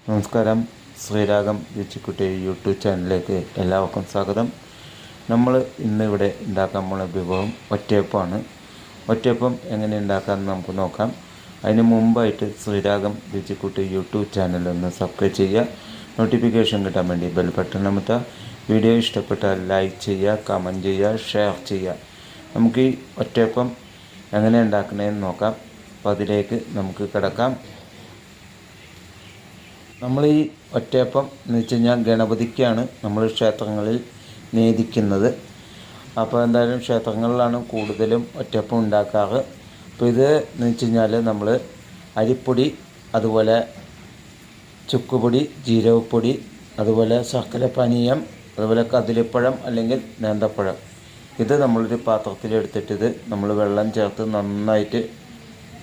നമസ്കാരം. ശ്രീരാഗം രുചിക്കുട്ടി യൂട്യൂബ് ചാനലിലേക്ക് എല്ലാവർക്കും സ്വാഗതം. നമ്മൾ ഇന്നിവിടെ ഉണ്ടാക്കാൻ പോണ വിഭവം ഒറ്റയപ്പമാണ്. ഒറ്റയപ്പം എങ്ങനെ ഉണ്ടാക്കാമെന്ന് നമുക്ക് നോക്കാം. അതിന് മുമ്പായിട്ട് ശ്രീരാഗം രുചിക്കുട്ടി യൂട്യൂബ് ചാനൽ ഒന്ന് സബ്സ്ക്രൈബ് ചെയ്യുക. നോട്ടിഫിക്കേഷൻ കിട്ടാൻ വേണ്ടി ബെൽ ബട്ടൺ അമർത്തുക. വീഡിയോ ഇഷ്ടപ്പെട്ടാൽ ലൈക്ക് ചെയ്യുക, കമൻറ്റ് ചെയ്യുക, ഷെയർ ചെയ്യുക. നമുക്ക് ഈ ഒറ്റയപ്പം എങ്ങനെ ഉണ്ടാക്കണമെന്ന് നോക്കാം. അപ്പോൾ അതിലേക്ക് നമുക്ക് കിടക്കാം. നമ്മൾ ഈ ഒറ്റയപ്പം എന്ന് വെച്ച് കഴിഞ്ഞാൽ ഗണപതിക്കാണ് നമ്മൾ ക്ഷേത്രങ്ങളിൽ നേദിക്കുന്നത്. അപ്പോൾ എന്തായാലും ക്ഷേത്രങ്ങളിലാണ് കൂടുതലും ഒറ്റയപ്പം ഉണ്ടാക്കാറ്. അപ്പോൾ ഇത് എന്ന് വെച്ച് കഴിഞ്ഞാൽ നമ്മൾ അരിപ്പൊടി, അതുപോലെ ചുക്കുപൊടി, ജീരകപ്പൊടി, അതുപോലെ ശർക്കര പാനീയം, അതുപോലെ കദളിപ്പഴം അല്ലെങ്കിൽ നേന്ത്രപ്പഴം, ഇത് നമ്മളൊരു പാത്രത്തിലെടുത്തിട്ട് ഇത് നമ്മൾ വെള്ളം ചേർത്ത് നന്നായിട്ട്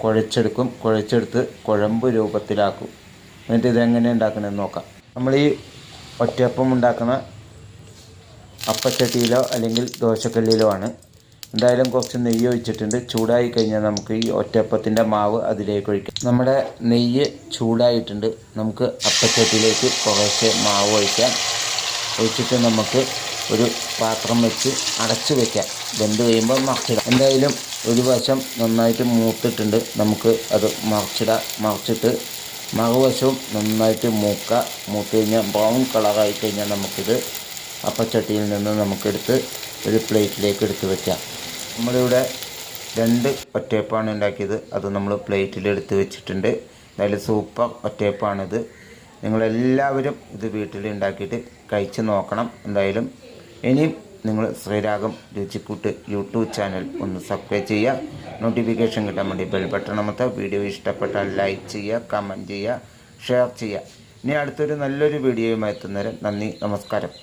കുഴച്ചെടുക്കും. കുഴച്ചെടുത്ത് കുഴമ്പ് രൂപത്തിലാക്കും. എന്നിട്ട് ഇതെങ്ങനെ ഉണ്ടാക്കണമെന്ന് നോക്കാം. നമ്മൾ ഈ ഒറ്റയപ്പം ഉണ്ടാക്കുന്ന അപ്പച്ചട്ടിയിലോ അല്ലെങ്കിൽ ദോശക്കല്ലിലോ ആണ്. എന്തായാലും കുറച്ച് നെയ്യ് ഒഴിച്ചിട്ടുണ്ട്. ചൂടായി കഴിഞ്ഞാൽ നമുക്ക് ഈ ഒറ്റയപ്പത്തിൻ്റെ മാവ് അതിലേക്ക് ഒഴിക്കാം. നമ്മുടെ നെയ്യ് ചൂടായിട്ടുണ്ട്. നമുക്ക് അപ്പച്ചട്ടിയിലേക്ക് കുറേശ്ശെ മാവ് ഒഴിക്കാം. ഒഴിച്ചിട്ട് നമുക്ക് ഒരു പാത്രം വെച്ച് അടച്ചു വയ്ക്കാം. വെന്ത് കഴിയുമ്പോൾ മറിച്ചിടാം. എന്തായാലും ഒരു വശം നന്നായിട്ട് മൂത്തിട്ടുണ്ട്. നമുക്ക് അത് മറിച്ചിട്ട് മറുവശവും നന്നായിട്ട് മൂത്ത് കഴിഞ്ഞാൽ ബ്രൗൺ കളറായി കഴിഞ്ഞാൽ നമുക്കിത് അപ്പച്ചട്ടിയിൽ നിന്ന് നമുക്കെടുത്ത് ഒരു പ്ലേറ്റിലേക്ക് എടുത്ത് വയ്ക്കാം. നമ്മളിവിടെ 2 ഒറ്റയപ്പമാണ് ഉണ്ടാക്കിയത്. അത് നമ്മൾ പ്ലേറ്റിലെടുത്ത് വെച്ചിട്ടുണ്ട്. എന്തായാലും സൂപ്പർ ഒറ്റയപ്പാണിത്. നിങ്ങളെല്ലാവരും ഇത് വീട്ടിൽ ഉണ്ടാക്കിയിട്ട് കഴിച്ച് നോക്കണം. എന്തായാലും ഇനിയും നിങ്ങൾ ശ്രീരാഗം രുചിക്കൂട്ട് യൂട്യൂബ് ചാനൽ ഒന്ന് സബ്സ്ക്രൈബ് ചെയ്യുക. നോട്ടിഫിക്കേഷൻ കിട്ടാൻ വേണ്ടി ബെൽ ബട്ടൺ അമർത്തുക. വീഡിയോ ഇഷ്ടപ്പെട്ടാൽ ലൈക്ക് ചെയ്യുക, കമൻറ്റ് ചെയ്യുക, ഷെയർ ചെയ്യുക. ഇനി അടുത്തൊരു നല്ലൊരു വീഡിയോയുമായി എത്തുന്നവരെ നന്ദി, നമസ്കാരം.